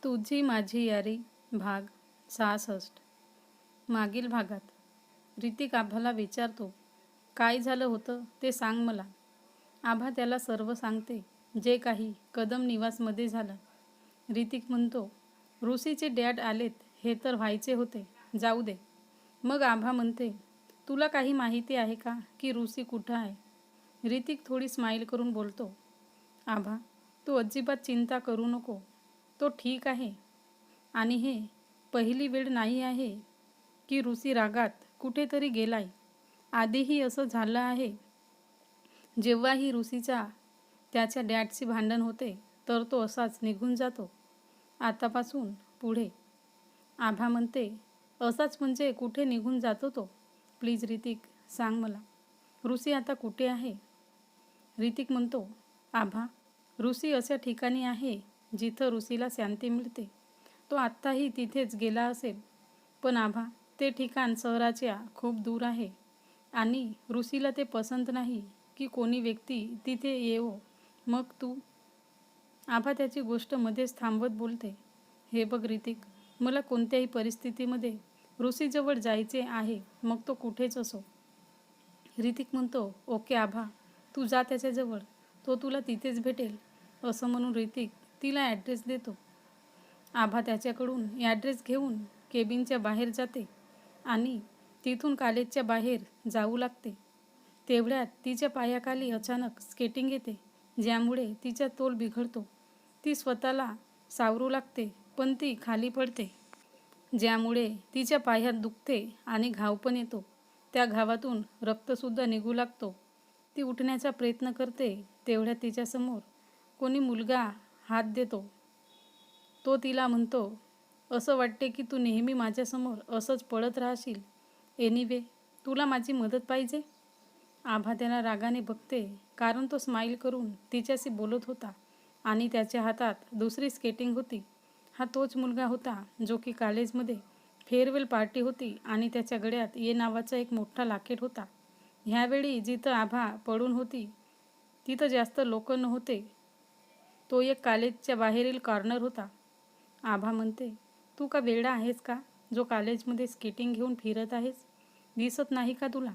तुझी माझी यारी भाग 66. मागील भागात ऋतिक आभाला विचारतो, काय झालं होतं ते सांग मला. आभा त्याला सर्व सांगते, जे काही कदम निवासमध्ये झालं. ऋतिक म्हणतो, ऋषीचे डॅड आलेत, हे तर व्हायचे होते, जाऊ दे. मग आभा म्हणते, तुला काही माहिती आहे का की ऋषी कुठं आहे. ऋतिक थोडी स्माईल करून बोलतो, आभा तू अजिबात चिंता करू नको, तो ठीक आहे. आणि हे पहिली वेळ नाही आहे की ऋषी रागात कुठेतरी गेलाय. आधीही असं झालं आहे. जेव्हाही ऋषीचा त्याच्या डॅडशी भांडण होते तर तो असाच निघून जातो. आतापासून पुढे. आभा म्हणते, असाच म्हणजे कुठे निघून जातो तो. प्लीज ऋतिक सांग मला, ऋषी आता कुठे आहे. ऋतिक म्हणतो, आभा ऋषी अशा ठिकाणी आहे जिथं ऋषीला शांती मिळते. तो आत्ताही तिथेच गेला असेल. पण आभा ते ठिकाण शहराच्या खूप दूर आहे आणि ऋषीला ते पसंत नाही की कोणी व्यक्ती तिथे येवो. मग तू. आभा त्याची गोष्ट मध्येच थांबवत बोलते, हे बघ ऋतिक, मला कोणत्याही परिस्थितीमध्ये ऋषीजवळ जायचे आहे, मग तो कुठेच असो. ऋतिक म्हणतो, ओके आभा, तू जा त्याच्याजवळ, तो तुला तिथेच भेटेल. असं म्हणून ऋतिक तिला ॲड्रेस देतो. आभा त्याच्याकडून ॲड्रेस घेऊन केबिनच्या बाहेर जाते आणि तिथून कॉलेजच्या बाहेर जाऊ लागते. तेवढ्यात तिच्या पायाखाली अचानक स्केटिंग येते, ज्यामुळे तिचा तोल बिघडतो. ती स्वतःला सावरू लागते, पण ती खाली पडते, ज्यामुळे तिच्या पायात दुखते आणि घाव पण येतो. त्या घावातून रक्तसुद्धा निघू लागतो. ती उठण्याचा प्रयत्न करते, तेवढ्यात तिच्यासमोर कोणी मुलगा हात देतो. तो तिला म्हणतो, असं वाटते की तू नेहमी माझ्यासमोर असंच पडत राहशील. एनिवे, तुला माझी मदत पाहिजे. आभा त्याला रागाने बघते, कारण तो स्माईल करून तिच्याशी बोलत होता आणि त्याच्या हातात दुसरी स्केटिंग होती. हा तोच मुलगा होता जो की कॉलेजमध्ये फेअरवेल पार्टी होती आणि त्याच्या गळ्यात ये नावाचा एक मोठा लॉकेट होता. ह्यावेळी जिथं आभा पडून होती तिथं जास्त लोक नव्हते. तो एक कॉलेजच्या बाहेरील कॉर्नर होता. आभा म्हणते, तू का वेडा आहेस का, जो कॉलेजमध्ये स्केटिंग घेऊन फिरत आहेस. दिसत नाही का तुला,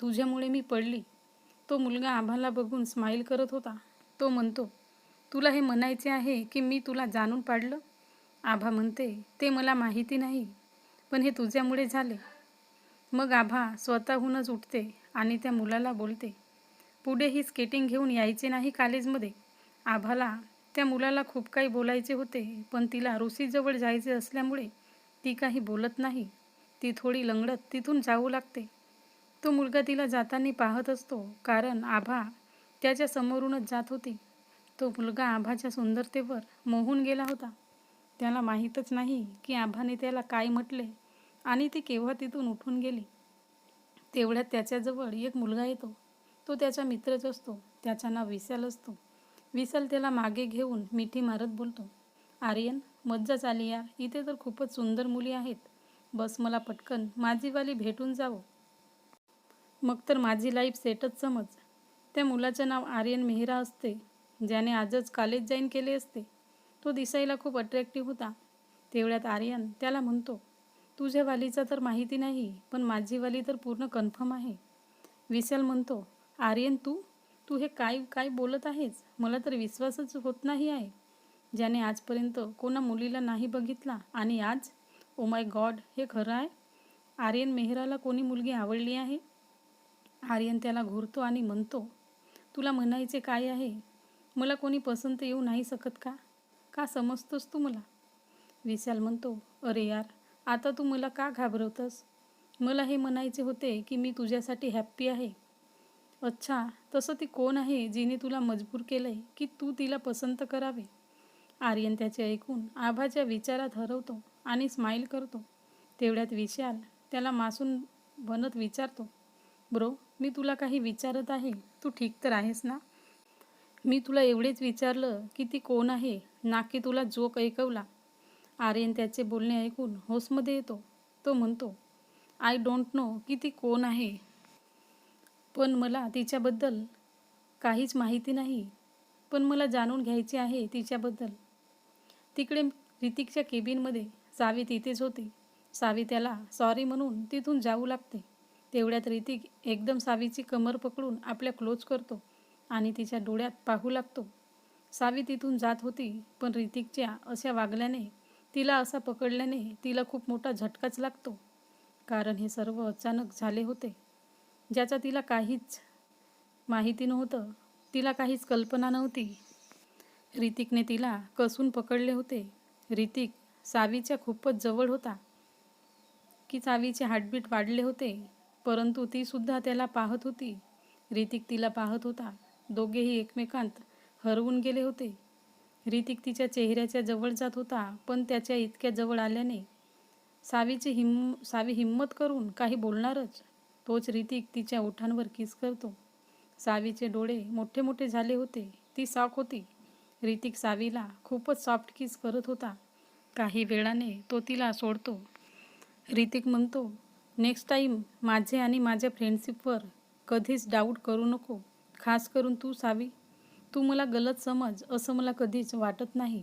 तुझ्यामुळे मी पडली. तो मुलगा आभाला बघून स्माईल करत होता. तो म्हणतो, तुला हे म्हणायचे आहे की मी तुला जाणून पाडलं. आभा म्हणते, ते मला माहिती नाही, पण हे तुझ्यामुळे झाले. मग आभा स्वतःहूनच उठते आणि त्या मुलाला बोलते, पुढे ही स्केटिंग घेऊन यायचे नाही कॉलेजमध्ये. आभाला त्या मुलाला खूप काही बोलायचे होते, पण तिला ऋषीजवळ जायचे असल्यामुळे ती काही बोलत नाही. ती थोडी लंगडत तिथून जाऊ लागते. तो मुलगा तिला जाताना पाहत असतो, कारण आभा त्याच्या समोरूनच जात होती. तो मुलगा आभाच्या सुंदरतेवर मोहून गेला होता. त्याला माहीतच नाही की आभाने त्याला काय म्हटले आणि ती केव्हा तिथून उठून गेली. तेवढ्यात त्याच्याजवळ एक मुलगा येतो. तो त्याचा मित्रच असतो. त्याचं नाव विशाल असतो. विशाल त्याला मागे घेऊन मिठी मारत बोलतो, आर्यन, मज्जाच आली यार, इथे तर खूपच सुंदर मुली आहेत. बस मला पटकन माझीवाली भेटून जावं, मग तर माझी लाईफ सेटच समज. त्या मुलाचं नाव आर्यन मेहरा असते, ज्याने आजच कॉलेज जॉईन केले असते. तो दिसायला खूप अट्रॅक्टिव्ह होता. तेवढ्यात आर्यन त्याला म्हणतो, तुझ्या वालीचा तर माहिती नाही, पण माझी वाली तर पूर्ण कन्फर्म आहे. विशाल म्हणतो, आर्यन तू तू हे काय काय बोलत आहेस. मला तर विश्वासच होत नाही आहे, ज्याने आजपर्यंत कोणा मुलीला नाही बघितला आणि आज, ओ माय गॉड, हे खरं आहे. आर्यन मेहराला कोणी मुलगी आवडली आहे. आर्यन त्याला घूरतो आणि म्हणतो, तुला म्हणायचे काय आहे. मला कोणी पसंत येऊ नाही शकत का, का समजतोस तू मला. विशाल म्हणतो, अरे यार, आता तू मला का घाबरवतस. मला हे म्हणायचे होते की मी तुझ्यासाठी हॅप्पी आहे. अच्छा, तसं ती कोण आहे जिने तुला मजबूर केलंय की तू तिला पसंत करावे. आर्यन त्याचे ऐकून आभाच्या विचारात हरवतो आणि स्माईल करतो. तेवढ्यात विशाल त्याला मासून बनत विचारतो, ब्रो, मी तुला काही विचारत आहे, तू ठीक तर आहेस ना. मी तुला एवढेच विचारलं की ती कोण आहे, ना की तुला जोक ऐकवला. आर्यन त्याचे बोलणे ऐकून होशमध्ये येतो. तो म्हणतो, आय डोंट नो की ती कोण आहे, पण मला तिच्याबद्दल काहीच माहिती नाही, पण मला जाणून घ्यायचे आहे तिच्याबद्दल. तिकडे ऋतिकच्या केबिनमध्ये सावी तिथेच होती. सावी त्याला सॉरी म्हणून तिथून जाऊ लागते. तेवढ्यात ऋतिक एकदम सावीची कमर पकडून आपल्या क्लोज करतो आणि तिच्या डोळ्यात पाहू लागतो. सावी तिथून जात होती, पण ऋतिकच्या अशा वागल्याने, तिला असा पकडल्याने तिला खूप मोठा झटकाच लागतो. कारण हे सर्व अचानक झाले होते, ज्याचा तिला काहीच माहिती नव्हतं, तिला काहीच कल्पना नव्हती. ऋतिकने तिला कसून पकडले होते. ऋतिक सावीच्या खूपच जवळ होता, की सावीचे हार्टबीट वाढले होते, परंतु ती सुद्धा त्याला पाहत होती. ऋतिक तिला पाहत होता. दोघेही एकमेकांत हरवून गेले होते. ऋतिक तिच्या चेहऱ्याच्या जवळ जात होता, पण त्याच्या इतक्या जवळ आल्याने सावी हिम्मत करून काही बोलणारच. तोच ऋतिक तिच्या ओठांवर किस करतो. सावीचे डोळे मोठे मोठे झाले होते. ती शॉक होती. ऋतिक सावीला खूपच सॉफ्ट किस करत होता. काही वेळाने तो तिला सोडतो. ऋतिक म्हणतो, नेक्स्ट टाईम माझे आणि माझ्या फ्रेंडशिपवर कधीच डाऊट करू नको. खास करून तू सावी. तू मला गलत समज असं मला कधीच वाटत नाही.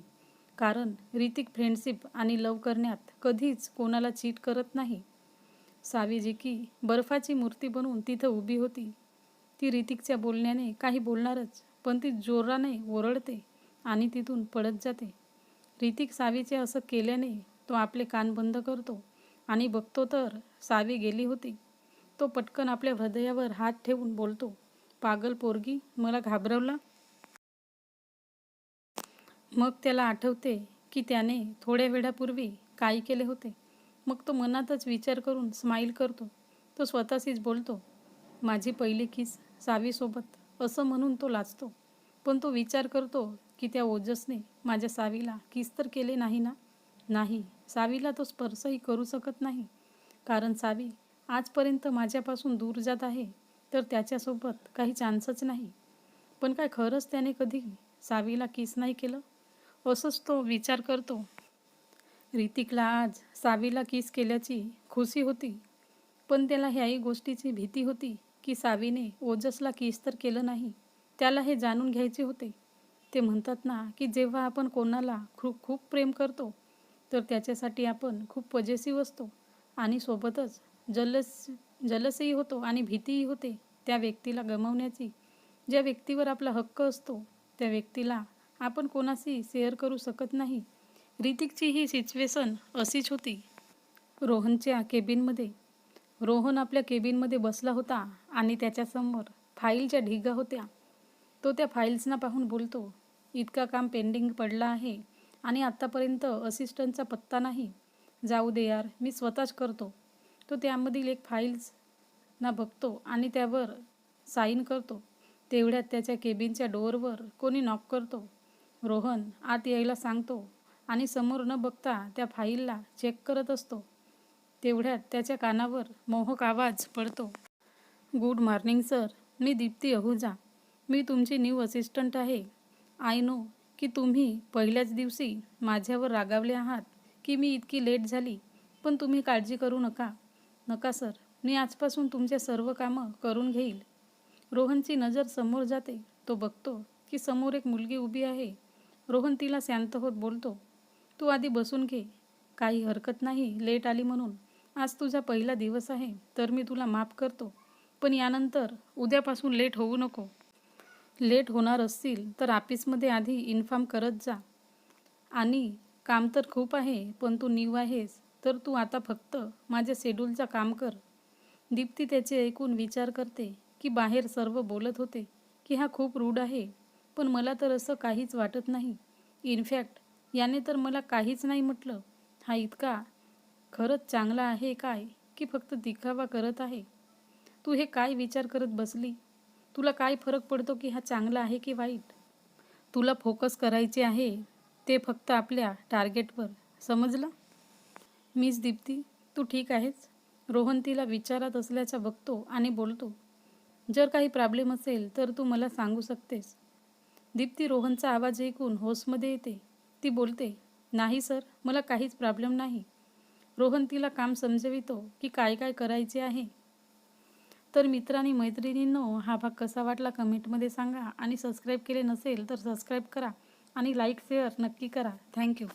कारण ऋतिक फ्रेंडशिप आणि लव करण्यात कधीच कोणाला चीट करत नाही. सावी जी की बर्फाची मूर्ती बनून तिथं उभी होती. ती ऋतिकच्या बोलण्याने काही बोलणारच, पण ती जोराने ओरडते आणि तिथून पळत जाते. ऋतिक सावीचे असं केल्याने तो आपले कान बंद करतो आणि बघतो तर सावी गेली होती. तो पटकन आपल्या हृदयावर हात ठेवून बोलतो, पागल पोरगी, मला घाबरवला. मग त्याला आठवते की त्याने थोड्या वेळापूर्वी काय केले होते. मग तो मनातच विचार करून स्माईल करतो. तो स्वतःशीच बोलतो, माझी पहिली किस सावीसोबत, असं म्हणून तो लाजतो. पण तो विचार करतो की त्या ओजसने माझ्या सावीला किस तर केले नाही ना. नाही, सावीला तो स्पर्शही करू शकत नाही. कारण सावी आजपर्यंत माझ्यापासून दूर जात आहे, तर त्याच्यासोबत काही चान्सच नाही. पण काय खरंच त्याने कधी सावीला किस नाही केलं, असंच तो विचार करतो. ऋतिकला आज सावीला किस केल्याची खुशी होती, पण त्याला ह्याही गोष्टीची भीती होती की सावीने ओजसला किस तर केलं नाही. त्याला हे जाणून घ्यायचे होते. ते म्हणतात ना की जेव्हा आपण कोणाला खूप खूप प्रेम करतो, तर त्याच्यासाठी आपण खूप पॉझिटिव्ह असतो आणि सोबतच जलसही होतो आणि भीतीही होते त्या व्यक्तीला गमावण्याची. ज्या व्यक्तीवर आपला हक्क असतो, त्या व्यक्तीला आपण कोणाशी शेअर करू शकत नाही. ऋतिकची ही सिच्युएशन अशीच होती. रोहनच्या केबिनमध्ये रोहन आपल्या केबिनमध्ये बसला होता आणि त्याच्यासमोर फाईलच्या ढिगा होत्या. तो त्या फाईल्सना पाहून बोलतो, इतका काम पेंडिंग पडलं आहे आणि आत्तापर्यंत असिस्टंटचा पत्ता नाही. जाऊ दे यार, मी स्वतःच करतो. तो त्यामधील एक फाईल्सना बघतो आणि त्यावर साईन करतो. तेवढ्यात त्याच्या केबिनच्या डोअरवर कोणी नॉक करतो. रोहन आत यायला सांगतो आणि समोर न बघता त्या फाईलला चेक करत असतो. तेवढ्यात त्याच्या कानावर मोहक आवाज पडतो, गुड मॉर्निंग सर, मी दीप्ती अहुजा. मी तुमची न्यू असिस्टंट आहे. आय नो की तुम्ही पहिल्याच दिवशी माझ्यावर रागावले आहात की मी इतकी लेट झाली, पण तुम्ही काळजी करू नका. नका सर, मी आजपासून तुमचे सर्व कामं करून घेईल. रोहनची नजर समोर जाते. तो बघतो की समोर एक मुलगी उभी आहे. रोहन तिला शांत होत बोलतो, तू आधी बसून घे. काही हरकत नाही लेट आली म्हणून. आज तुझा पहिला दिवस आहे, तर मी तुला माफ करतो. पण यानंतर उद्यापासून लेट होऊ नको. लेट होणार असतील तर ऑफिसमध्ये आधी इन्फॉर्म करत जा. आणि काम तर खूप आहे, पण तू न्यू आहेस, तर तू आता फक्त माझ्या शेड्यूलचं काम कर. दीप्ती त्याचे ऐकून विचार करते की बाहेर सर्व बोलत होते की हा खूप रूड आहे, पण मला तर असं काहीच वाटत नाही. इनफॅक्ट याने तर मला काहीच नाही म्हटलं. हा इतका खरंच चांगला आहे काय की फक्त दिखावा करत आहे? तू हे काय विचार करत बसली? तुला काय फरक पडतो की हा चांगला आहे की वाईट? तुला फोकस करायचे आहे ते फक्त आपल्या टार्गेटवर, समजलं? मिस दीप्ती, तू ठीक आहेस? रोहन तिला विचारत असल्याचा बघतो आणि बोलतो, जर काही प्रॉब्लेम असेल तर तू मला सांगू शकतेस. दीप्ती रोहनचा आवाज ऐकून होशमध्ये येते. ती बोलते, नाही सर, मला काहीच प्रॉब्लेम नाही. रोहन तिला काम समजवितो की काय काय करायचे आहे. तर मित्रांनी मैत्रिणींनो, हा भाग कसा वाटला कमेंटमध्ये सांगा आणि सबस्क्राईब केले नसेल तर सबस्क्राईब करा आणि लाईक शेअर नक्की करा. थँक्यू.